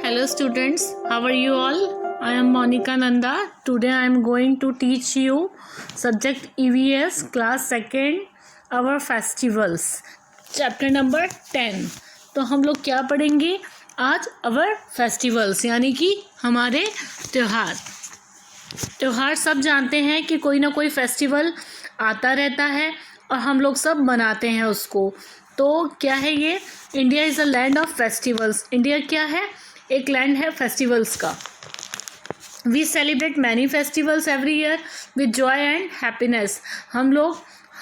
Hello students, how are you all? I am Monica Nanda. Today I am going to teach you subject EVS class 2nd our festivals chapter number 10. तो हम लोग क्या पढ़ेंगे आज? our festivals यानी कि हमारे त्योहार सब जानते हैं कि कोई ना कोई फेस्टिवल आता रहता है और हम लोग सब मनाते हैं उसको। तो क्या है ये? India is a land of festivals. India क्या है? एक लैंड है फेस्टिवल्स का। We celebrate many festivals every year with joy and happiness. हम लोग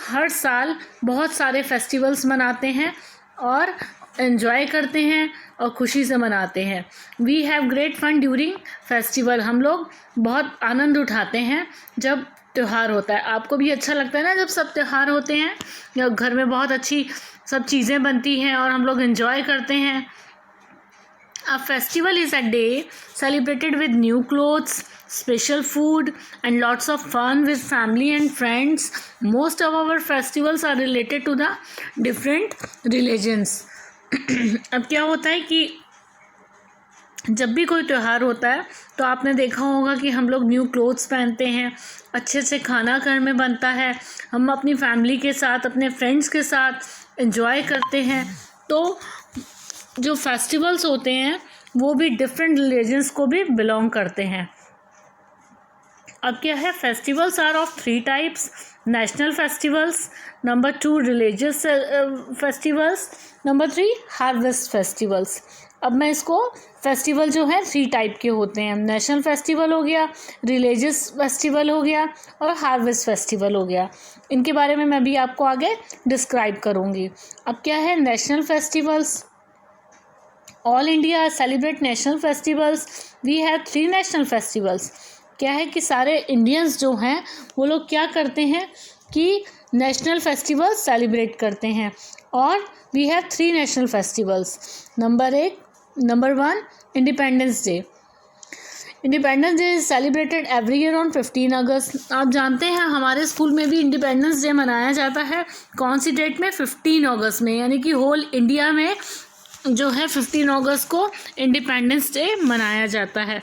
हर साल बहुत सारे फेस्टिवल्स मनाते हैं और एंजॉय करते हैं और खुशी से मनाते हैं। We have great fun during festival. हम लोग बहुत आनंद उठाते हैं जब त्यौहार होता है। आपको भी अच्छा लगता है ना जब सब त्यौहार होते हैं, या घर में बहुत अच्छी सब चीज़ें बनती हैं और हम लोग एंजॉय करते हैं। A festival is a day celebrated with new clothes, special food and lots of fun with family and friends. Most of our festivals are related to the different religions. अब क्या होता है कि जब भी कोई त्यौहार होता है तो आपने देखा होगा कि हम लोग न्यू क्लोथ्स पहनते हैं, अच्छे से खाना घर में बनता है, हम अपनी फैमिली के साथ अपने फ्रेंड्स के साथ एंजॉय करते हैं। तो जो फेस्टिवल्स होते हैं वो भी डिफरेंट रिलीजन्स को भी बिलोंग करते हैं। अब क्या है? Festivals are of 3 types. National festivals, number 2 religious festivals, number 3 harvest festivals. अब मैं इसको फेस्टिवल जो है 3 टाइप के होते हैं। नेशनल फेस्टिवल हो गया, रिलीजियस फेस्टिवल हो गया और हार्वेस्ट फेस्टिवल हो गया। इनके बारे में मैं भी आपको आगे डिस्क्राइब करूँगी। अब क्या है? National festivals. All India celebrate national festivals. We have 3 national festivals. क्या है कि सारे इंडियंस जो हैं वो लोग क्या करते हैं कि नेशनल फेस्टिवल्स सेलिब्रेट करते हैं। और we have 3 national festivals. Number 1 independence day. Independence day is celebrated every year on 15 August. आप जानते हैं हमारे स्कूल में भी इंडिपेंडेंस डे मनाया जाता है। कौन सी डेट में? 15 अगस्त में। यानी कि होल इंडिया में जो है 15 अगस्त को इंडिपेंडेंस डे मनाया जाता है।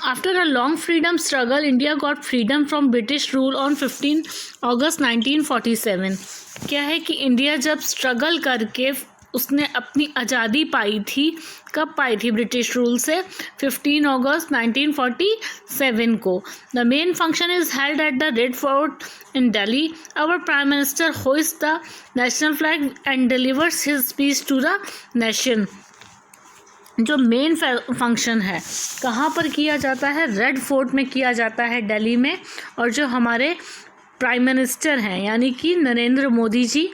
After a long freedom struggle India got freedom from British rule on 15 अगस्त 1947। क्या है कि इंडिया जब स्ट्रगल करके उसने अपनी आज़ादी पाई थी, कब पाई थी ब्रिटिश रूल से? 15 अगस्त 1947 को। The main function is held at the red fort in Delhi. Our Prime Minister hoists the national flag and delivers his speech to the nation. जो मेन फंक्शन है कहाँ पर किया जाता है? रेड फोर्ट में किया जाता है दिल्ली में। और जो हमारे प्राइम मिनिस्टर हैं यानी कि नरेंद्र मोदी जी,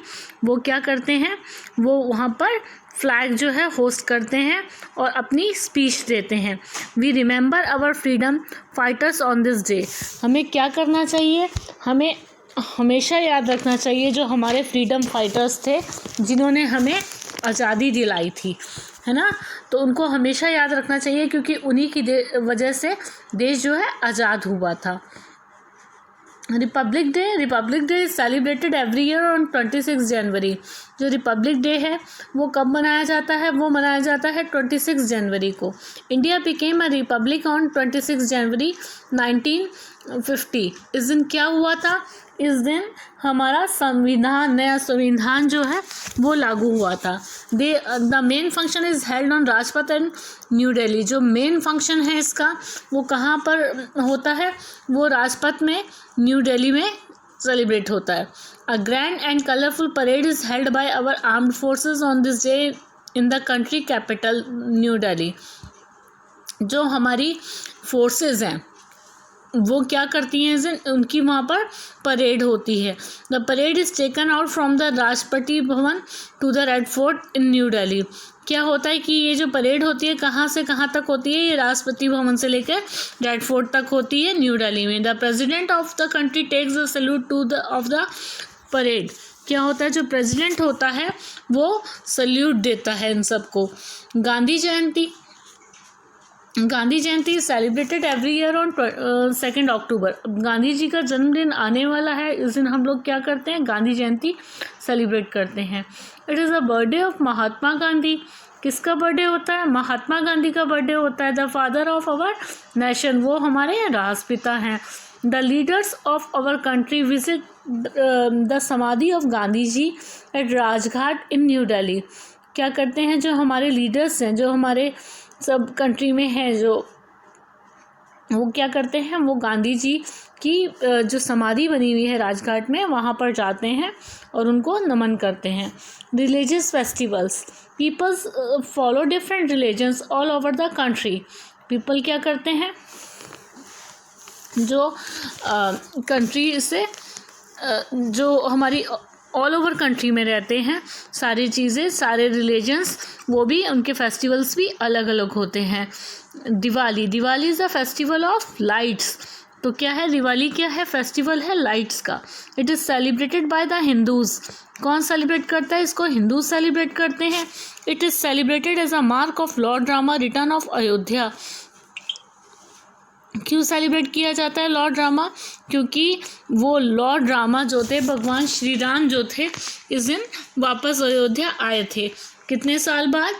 वो क्या करते हैं? वो वहाँ पर फ्लैग जो है होस्ट करते हैं और अपनी स्पीच देते हैं। We remember our freedom fighters on this day. हमें क्या करना चाहिए? हमें हमेशा याद रखना चाहिए जो हमारे फ्रीडम फाइटर्स थे जिन्होंने हमें आज़ादी दिलाई थी, है ना। तो उनको हमेशा याद रखना चाहिए क्योंकि उन्हीं की वजह से देश जो है आज़ाद हुआ था। Republic day is celebrated every year on 26 जनवरी। जो रिपब्लिक डे है वो कब मनाया जाता है? वो मनाया जाता है 26 जनवरी को। India became a republic on 26 जनवरी 1950। इस दिन क्या हुआ था? इस दिन हमारा नया संविधान जो है वो लागू हुआ था। The main function is held on Rajpath and new Delhi. जो मेन फंक्शन है इसका वो कहाँ पर होता है? वो राजपथ में न्यू दिल्ली में सेलिब्रेट होता है। A grand and colourful parade is held by our armed forces on this day in the country capital New Delhi. जो हमारी फोर्सेस हैं वो क्या करती हैं? इस दिन उनकी वहाँ पर परेड होती है। The parade is taken out from the Rashtrapati Bhavan to the red fort in new Delhi. क्या होता है कि ये जो परेड होती है कहाँ से कहाँ तक होती है? ये राष्ट्रपति भवन से लेकर रेड फोर्ट तक होती है न्यू दिल्ली में। The president of the country takes the salute to the of the parade. क्या होता है? जो प्रेसिडेंट होता है वो सल्यूट देता है इन सबको। Gandhi Jayanti Gandhi Jayanti is celebrated every year on 2 October. Gandhi ji का जन्मदिन आने वाला है, इस दिन हम लोग क्या करते हैं, गांधी जयंती सेलिब्रेट करते हैं। It is the birthday of Mahatma Gandhi. किसका बर्थडे होता है, महात्मा गांधी का बर्थडे होता है। The father of our nation, वो हमारे राष्ट्रपिता हैं। The leaders of our country visit the samadhi of Gandhi ji at Rajghat in new Delhi. क्या करते हैं, जो हमारे लीडर्स हैं, जो हमारे सब कंट्री में हैं, जो वो क्या करते हैं, वो गांधी जी की जो समाधि बनी हुई है राजघाट में, वहाँ पर जाते हैं और उनको नमन करते हैं। Religious festivals, peoples follow different religions all over the country. People क्या करते हैं, जो कंट्री से जो हमारी ऑल ओवर कंट्री में रहते हैं, सारी चीज़ें, सारे रिलीजन्स, वो भी उनके फेस्टिवल्स भी अलग अलग होते हैं। Diwali, Diwali is the festival of lights. तो क्या है, दिवाली क्या है, फेस्टिवल है लाइट्स का। It is celebrated by the Hindus. कौन सेलिब्रेट करता है इसको, हिंदू सेलिब्रेट करते हैं। It is celebrated as a mark of lord Rama return of Ayodhya. क्यों सेलिब्रेट किया जाता है लॉर्ड रामा, क्योंकि वो लॉर्ड रामा जो थे, भगवान श्री राम जो थे, इस दिन वापस अयोध्या आए थे। कितने साल बाद,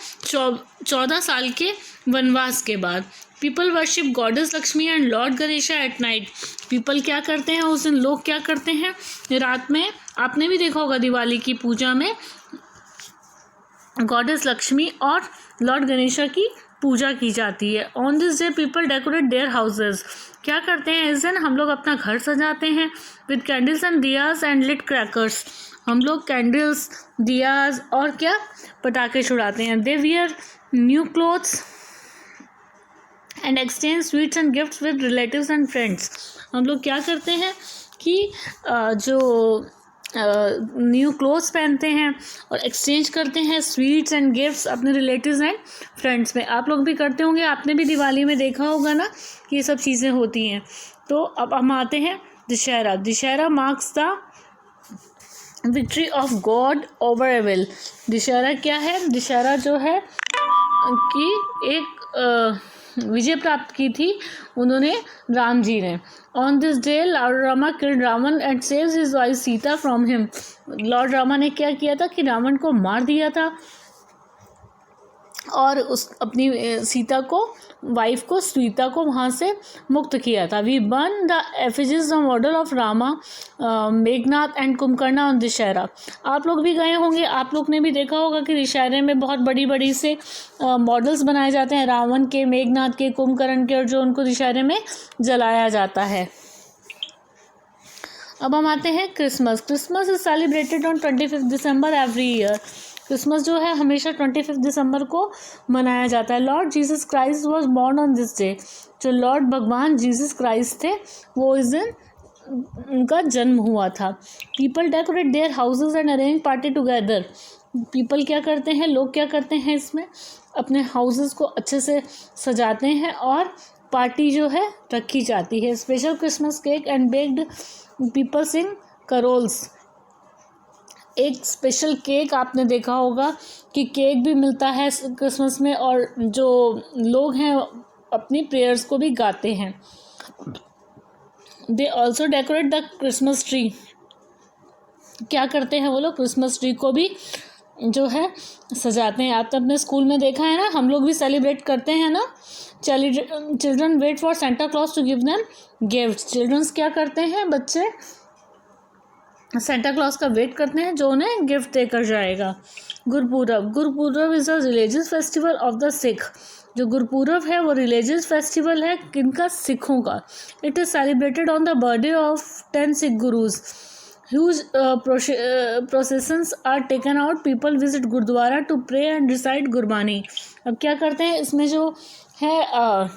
14 साल के वनवास के बाद। People worship goddess Lakshmi and Lord Ganesha at night. People क्या करते हैं उस दिन, लोग क्या करते हैं रात में, आपने भी देखा होगा दिवाली की पूजा में गॉडेस लक्ष्मी और लॉर्ड गणेशा की पूजा की जाती है। On this day people decorate their houses. क्या करते हैं इस दिन, हम लोग अपना घर सजाते हैं with candles and diyas and lit crackers. हम लोग कैंडल्स, दियाज और क्या, पटाखे छुड़ाते हैं। They wear new clothes and exchange sweets and gifts with relatives and friends. हम लोग क्या करते हैं कि जो न्यू क्लोथ्स पहनते हैं और एक्सचेंज करते हैं स्वीट्स एंड गिफ्ट्स अपने रिलेटिव्स एंड फ्रेंड्स में। आप लोग भी करते होंगे, आपने भी दिवाली में देखा होगा ना कि ये सब चीज़ें होती हैं। तो अब हम आते हैं Dussehra. Dussehra marks the victory of god over evil. Dussehra क्या है, दशहरा जो है कि एक विजय प्राप्त की थी उन्होंने, राम जी ने। On this day lord Rama killed Ravan and saves his wife Sita from him. Lord Rama ने क्या किया था कि रावण को मार दिया था और उस अपनी सीता को, वाइफ को, सीता को वहाँ से मुक्त किया था। We burn the effigies the model of Rama, Meghnath and Kumbhakarna on Dussehra. आप लोग भी गए होंगे, आप लोग ने भी देखा होगा कि दशहरे में बहुत बड़ी बड़ी से मॉडल्स बनाए जाते हैं, रावण के, मेघनाथ के, कुंभकर्ण के, और जो उनको दशहरे में जलाया जाता है। अब हम आते हैं Christmas. Christmas is celebrated on 25 December every year. Christmas जो है हमेशा 25 दिसंबर को मनाया जाता है। Lord Jesus Christ was born on this day. जो लॉर्ड भगवान जीसस क्राइस्ट थे वो इस दिन उनका जन्म हुआ था। People decorate their houses and arrange party together. People क्या करते हैं, लोग क्या करते हैं, इसमें अपने हाउसेस को अच्छे से सजाते हैं और पार्टी जो है रखी जाती है। Special Christmas cake and baked people sing carols. एक स्पेशल केक आपने देखा होगा कि केक भी मिलता है क्रिसमस में, और जो लोग हैं अपनी प्रेयर्स को भी गाते हैं। They also decorate the Christmas tree. क्या करते हैं वो लोग, क्रिसमस ट्री को भी जो है सजाते हैं। आपने अपने स्कूल में देखा है ना, हम लोग भी सेलिब्रेट करते हैं ना। Children wait for santa claus to give them gift. Childrens क्या करते हैं, बच्चे सेंटा क्लॉज का वेट करते हैं जो उन्हें गिफ्ट देकर जाएगा। Gurpurab. Gurpurab is a religious festival of the Sikh. जो गुरपूरब है वो रिलीजियस फेस्टिवल है किनका, सिखों का। It is celebrated on the birthday of 10 Sikh gurus. Huge processions are taken out. People visit gurudwara to pray and recite Gurbani. अब क्या करते हैं, इसमें जो है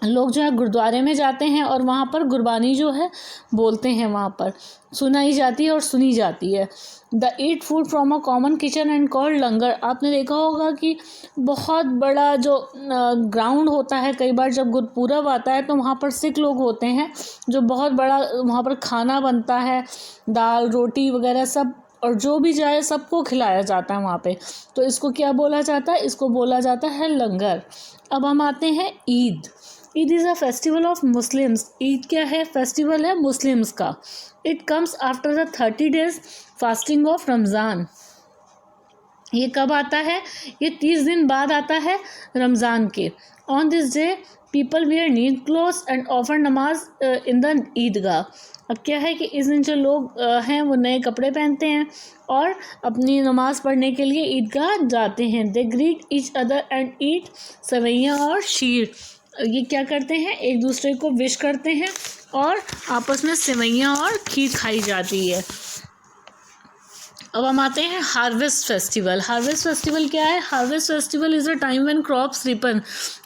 लोग जो है गुरुद्वारे में जाते हैं और वहाँ पर गुरबानी जो है बोलते हैं, वहाँ पर सुनाई जाती है और सुनी जाती है। They eat food from a common kitchen and called langar. आपने देखा होगा कि बहुत बड़ा जो ग्राउंड होता है, कई बार जब गुरपूरब आता है तो वहाँ पर सिख लोग होते हैं, जो बहुत बड़ा वहाँ पर खाना बनता है, दाल रोटी वगैरह सब, और जो भी जाए सबको खिलाया जाता है वहाँ पे, तो इसको क्या बोला जाता है? इसको बोला जाता है लंगर। अब हम आते हैं Eid. Eid is a festival of Muslims. Eid क्या है? फेस्टिवल है मुस्लिम्स का। It comes after the 30 days fasting of Ramzan. ये कब आता है? ये 30 दिन बाद आता है रमज़ान के। On this day people wear neat clothes and offer namaz in the ईदगाह। अब क्या है कि इस दिन जो लोग हैं वो नए कपड़े पहनते हैं और अपनी नमाज़ पढ़ने के लिए ईदगाह जाते हैं। They greet each other and eat sewaiyan और शीर। ये क्या करते हैं? एक दूसरे को विश करते हैं और आपस में सेवैयाँ और खीर खाई जाती है। अब हम आते हैं हार्वेस्ट फेस्टिवल। हार्वेस्ट फेस्टिवल क्या है? Harvest festival is a time when crops Ripon.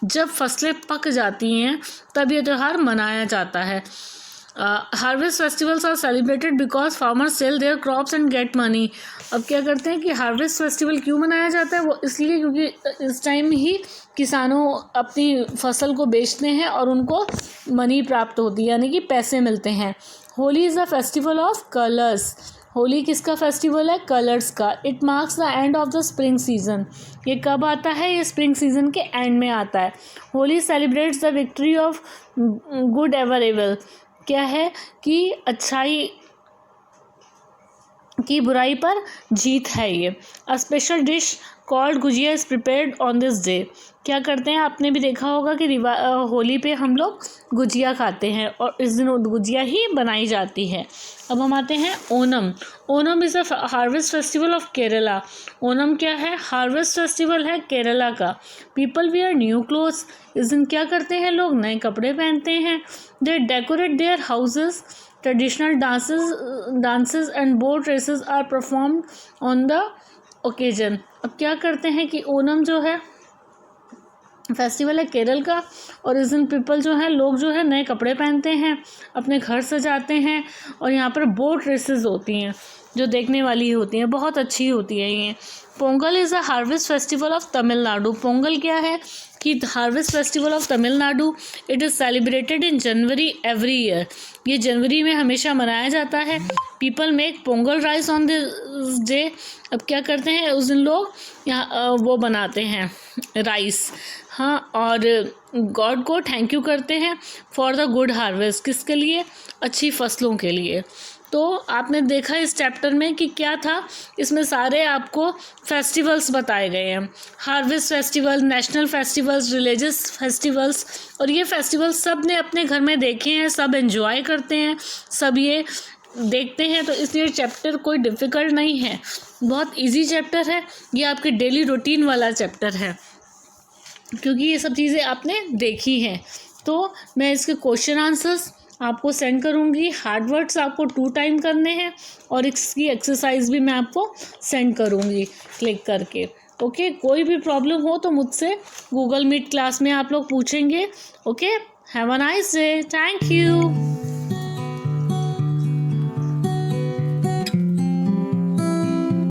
जब फसलें पक जाती हैं तब ये त्यौहार मनाया जाता है। Harvest festivals are celebrated because farmers sell their crops and get money. अब क्या करते हैं कि हार्वेस्ट फेस्टिवल क्यों मनाया जाता है? वो इसलिए क्योंकि इस टाइम ही किसानों अपनी फसल को बेचते हैं और उनको मनी प्राप्त होती है, यानी कि पैसे मिलते हैं। Holi is a festival of colours. Holi किसका फेस्टिवल है? कलर्स का। It marks the end of the spring season. ये कब आता है? ये स्प्रिंग सीजन के एंड में आता है। Holi celebrates the victory of good ever evil. क्या है कि अच्छाई की बुराई पर जीत है ये। A special dish called gujiya is prepared on this day. क्या करते हैं? आपने भी देखा होगा कि होली पे हम लोग गुजिया खाते हैं और इस दिन गुजिया ही बनाई जाती है। अब हम आते हैं Onam. Onam is a harvest festival of Kerala. Onam क्या है? हार्वेस्ट फेस्टिवल है केरला का। People wear new clothes. इस दिन क्या करते हैं? लोग नए कपड़े पहनते हैं। They decorate their houses. Traditional dances and boat races are performed on the occasion. अब क्या करते हैं कि ओनम जो है फेस्टिवल है केरल का और इस दिन पीपल जो है लोग जो है नए कपड़े पहनते हैं, अपने घर सजाते हैं और यहाँ पर बोट रेसेस होती हैं जो देखने वाली होती हैं, बहुत अच्छी होती है ये। Pongal is a harvest festival of Tamil Nadu. Pongal क्या है कि harvest festival of Tamil Nadu. It is celebrated in January every year. ये जनवरी में हमेशा मनाया जाता है। People make Pongal rice on this day. अब क्या करते हैं? उस दिन लोग यहाँ वो बनाते हैं राइस, हाँ, और गॉड को थैंक यू करते हैं फॉर द गुड हार्वेस्ट। किसके लिए? अच्छी फसलों के लिए। तो आपने देखा इस चैप्टर में कि क्या था, इसमें सारे आपको फेस्टिवल्स बताए गए हैं। Harvest festival, national festivals, religious festivals, और ये फेस्टिवल्स सब ने अपने घर में देखे हैं, सब एंजॉय करते हैं, सब ये देखते हैं। तो इसलिए चैप्टर कोई डिफ़िकल्ट नहीं है, बहुत इजी चैप्टर है। ये आपके डेली रूटीन वाला चैप्टर है क्योंकि ये सब चीज़ें आपने देखी हैं। तो मैं इसके क्वेश्चन आंसर्स आपको सेंड करूँगी। हार्ड वर्ड्स आपको 2 टाइम करने हैं और इसकी एक्सरसाइज भी मैं आपको सेंड करूँगी क्लिक करके। ओके, कोई भी प्रॉब्लम हो तो मुझसे गूगल मीट क्लास में आप लोग पूछेंगे। Okay, have a nice day, thank you.